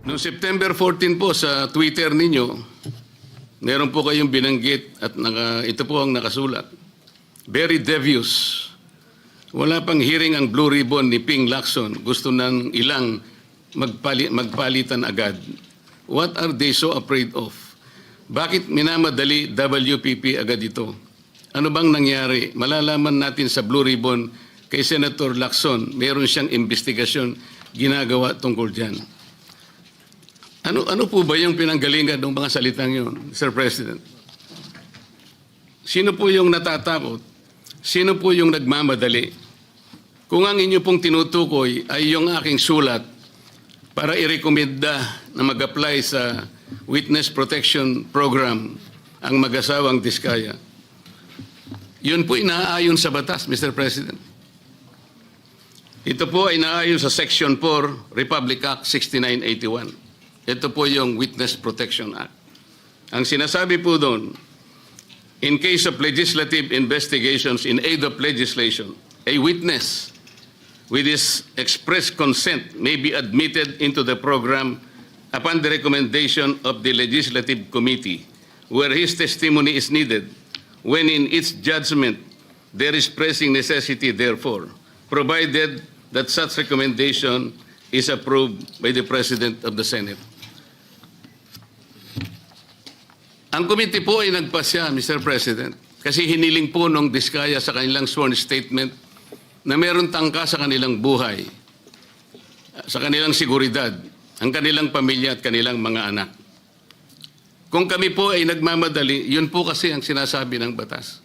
Noong September 14 po sa Twitter ninyo, meron po kayong binanggit at ito po ang nakasulat. Very devious. Wala pang hearing ang Blue Ribbon ni Ping Lacson. Gusto ng ilang magpalitan agad. What are they so afraid of? Bakit minamadali WPP agad ito? Ano bang nangyari? Malalaman natin sa Blue Ribbon kay Senator Lacson. Meron siyang investigasyon ginagawa tungkol dyan. Ano po ba yung pinanggalingan ng mga salitang yun, Mr. President? Sino po yung natatakot? Sino po yung nagmamadali? Kung ang inyo pong tinutukoy ay yung aking sulat para irekomenda na mag-apply sa Witness Protection Program ang mag-asawang Diskaya, yun po inaayon sa batas, Mr. President. Ito po ay inaayon sa Section 4, Republic Act 6981. Ito po yung Witness Protection Act. Ang sinasabi po doon, in case of legislative investigations in aid of legislation, a witness with his express consent may be admitted into the program upon the recommendation of the Legislative Committee where his testimony is needed when in its judgment there is pressing necessity therefore, provided that such recommendation is approved by the President of the Senate. Ang committee po ay nagpasya, Mr. President, kasi hiniling po nung Diskaya sa kanilang sworn statement na meron tangka sa kanilang buhay, sa kanilang seguridad, ang kanilang pamilya at kanilang mga anak. Kung kami po ay nagmamadali, yun po kasi ang sinasabi ng batas.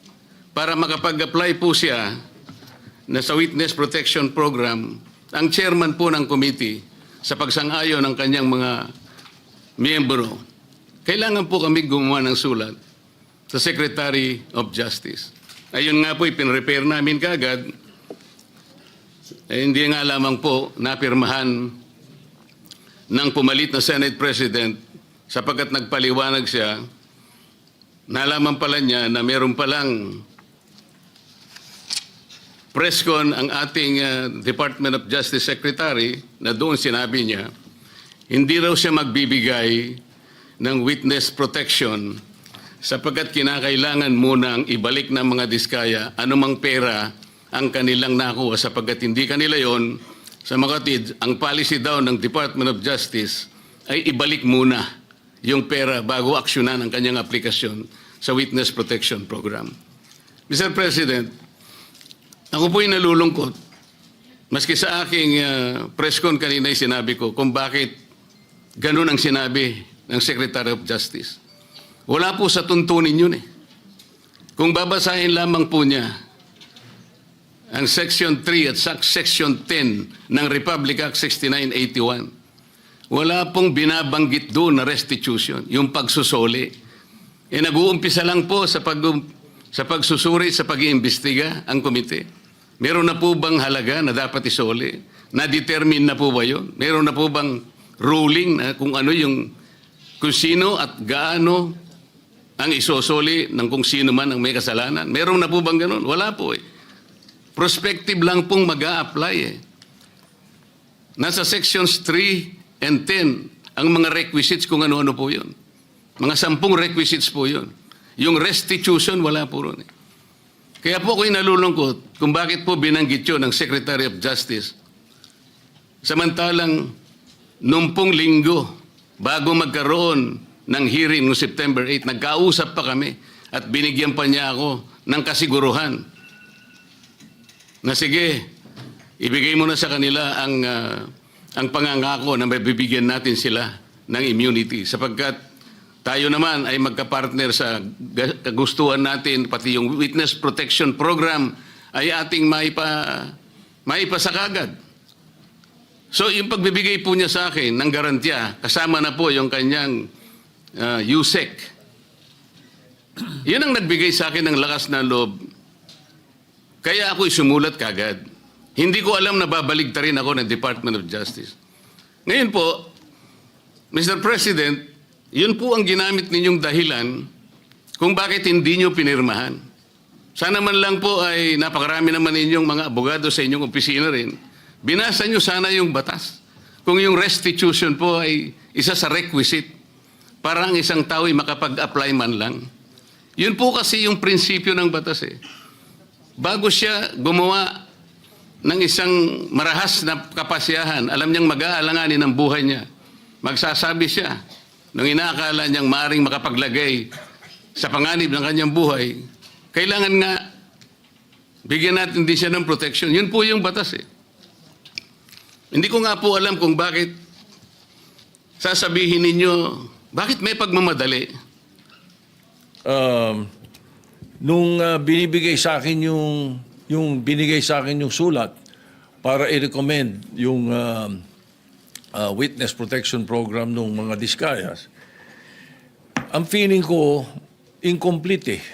Para makapag-apply po siya na sa Witness Protection Program, ang chairman po ng committee sa pagsang-ayon ng kanyang mga miyembro, kailangan po kami gumawa ng sulat sa Secretary of Justice. Ayun nga po, ipinrepair namin kaagad. Hindi nga lamang po napirmahan ng pumalit na Senate President sapagkat nagpaliwanag siya, nalaman pala niya na meron palang press con ang ating Department of Justice Secretary na doon sinabi niya, hindi raw siya magbibigay ng witness protection sapagkat kinakailangan muna ang ibalik ng mga Diskaya anumang pera ang kanilang nakuha sapagkat hindi kanila yon. Sa makatid, ang policy daw ng Department of Justice ay ibalik muna yung pera bago aksyonan ang kanyang aplikasyon sa Witness Protection Program. Mr. President, ako po'y nalulungkot maski sa aking press con kanina ay sinabi ko kung bakit ganun ang sinabi ng Secretary of Justice. Wala po sa tuntunin yun eh. Kung babasahin lamang po niya ang Section 3 at Section 10 ng Republic Act 6981, wala pong binabanggit doon na restitution, yung pagsusoli. Nag-uumpisa lang po sa pagsusuri, sa pag-iimbestiga ang komite. Meron na po bang halaga na dapat isoli? Na-determine na po ba yun? Meron na po bang ruling na kung ano yung kung sino at gaano ang isosoli ng kung sino man ang may kasalanan? Meron na po bang ganun? Wala po eh. Prospective lang pong mag-a-apply eh. Nasa sections 3 and 10 ang mga requisites kung ano-ano po yun. Mga 10 requisites po yun. Yung restitution, wala po ron eh. Kaya po ako'y nalulungkot kung bakit po binanggit yun ng Secretary of Justice. Samantalang, nung pong linggo, bago magkaroon ng hearing no September 8, nagkausap pa kami at binigyan pa niya ako ng kasiguruhan na sige, ibigay mo na sa kanila ang pangangako na mabibigyan natin sila ng immunity sapagkat tayo naman ay magkapartner sa kagustuhan natin, pati yung Witness Protection Program ay ating maipasakagad. So yung pagbibigay po niya sa akin ng garantiya, kasama na po yung kanyang USEC. Yun ang nagbigay sa akin ng lakas na loob. Kaya ako'y sumulat kagad. Hindi ko alam na babaligtarin ako ng Department of Justice. Ngayon po, Mr. President, yun po ang ginamit ninyong dahilan kung bakit hindi nyo pinirmahan. Sana man lang po ay napakarami naman ninyong mga abogado sa inyong opisina rin. Binasa nyo sana yung batas. kung yung restitution po ay isa sa requisite para ang isang tao ay makapag-apply man lang. Yun po kasi yung prinsipyo ng batas eh. Bago siya gumawa ng isang marahas na kapasyahan, alam niyang mag-aalanganin ang buhay niya. Magsasabi siya nung inaakala niyang maaring makapaglagay sa panganib ng kanyang buhay, kailangan nga bigyan natin din siya ng protection. Yun po yung batas eh. Hindi ko nga po alam kung bakit sasabihin ninyo, bakit may pagmamadali? Binibigay sa akin yung binigay sa akin yung sulat para i-recommend yung witness protection program ng mga Diskayas, ang feeling ko incomplete eh.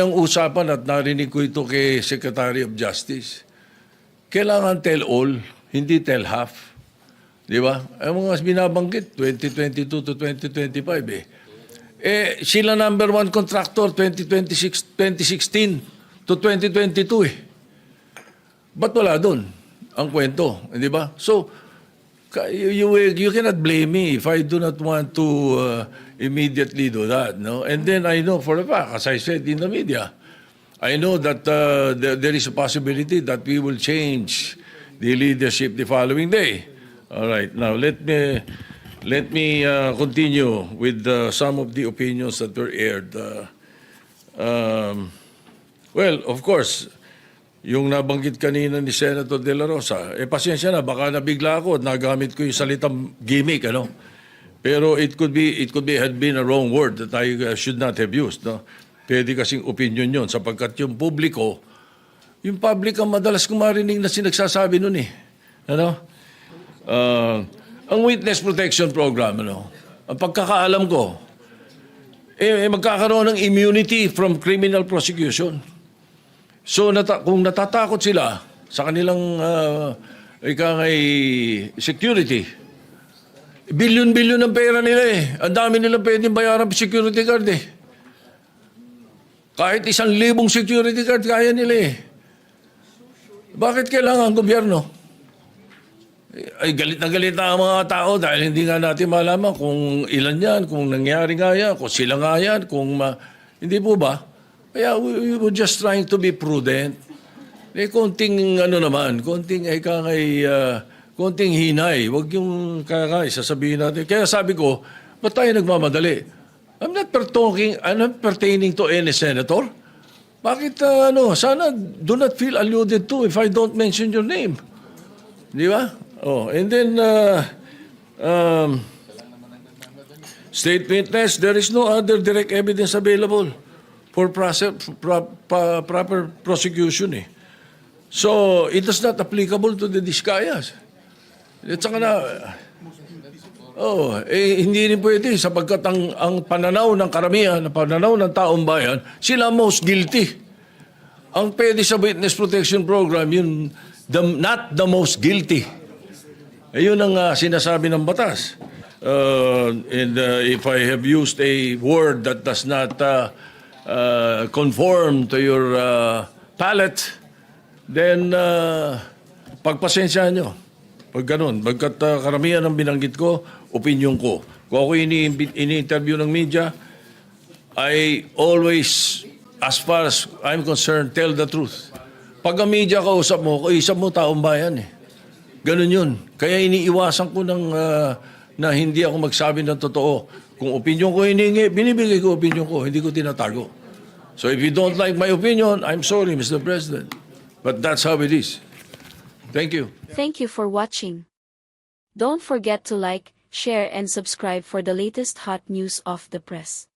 Ang usapan at narinig ko ito kay Secretary of Justice, kailangan tell all, hindi tell half. Di ba? Ang mga binabanggit, 2022 to 2025 eh. Sila number one contractor 2016 to 2022 eh. Ba't wala doon ang kwento? Di ba? So, you cannot blame me if I do not want to immediately do that. No? And then I know for a fact, as I said in the media, I know that there is a possibility that we will change the leadership the following day. All right. Now let me continue with some of the opinions that were aired. Well, of course, yung nabanggit kanina ni Senator De La Rosa, pasensya na, baka nabigla ako at nagamit ko yung salitang gimmick, ano? Pero it could had been a wrong word that I should not have used, no? Pwede kasing opinion yun, sapagkat yung public ang madalas kong marinig na sinagsasabi nun eh. Ano? Ang Witness Protection Program, ano? Ang pagkakaalam ko, magkakaroon ng immunity from criminal prosecution. So kung natatakot sila sa kanilang security, billion-billion ang pera nila eh. Ang dami nilang pwedeng bayaran security guard eh. Kahit 1,000 security guard kaya nila eh. Bakit kailangan ang gobyerno? Ay galit na ang mga tao dahil hindi nga natin malaman kung ilan yan, kung nangyari nga yan, kung sila nga yan, hindi po ba? Kaya we were just trying to be prudent. Konting konting hinay. Huwag yung sasabihin natin. Kaya sabi ko, ba't tayo nagmamadali? I'm not pertaining to any senator. Bakit, sana do not feel alluded to if I don't mention your name. Di ba? Oh, and then, state witness, there is no other direct evidence available for proper prosecution eh. So, it is not applicable to the Diskayas. At saka hindi rin pwede sapagkat ang pananaw ng karamihan, ang pananaw ng taong bayan, sila most guilty. Ang pwede sa Witness Protection Program, yun, not the most guilty. Ayun ang sinasabi ng batas. And if I have used a word that does not conform to your palate, then pagpasensyahan nyo. Pag ganun, bagkat karamihan ng binanggit ko, opinion ko. Kung ako ini-interview ng media, I always, as far as I'm concerned, tell the truth. Pag ang media kausap mo taong bayan eh. Ganun yun. Kaya iniiwasan ko na hindi ako magsabi ng totoo. Kung opinion ko hiningi, binibigay ko opinion ko, hindi ko tinatago. So if you don't like my opinion, I'm sorry, Mr. President. But that's how it is. Thank you. Thank you for watching. Don't forget to like, share and subscribe for the latest hot news of the press.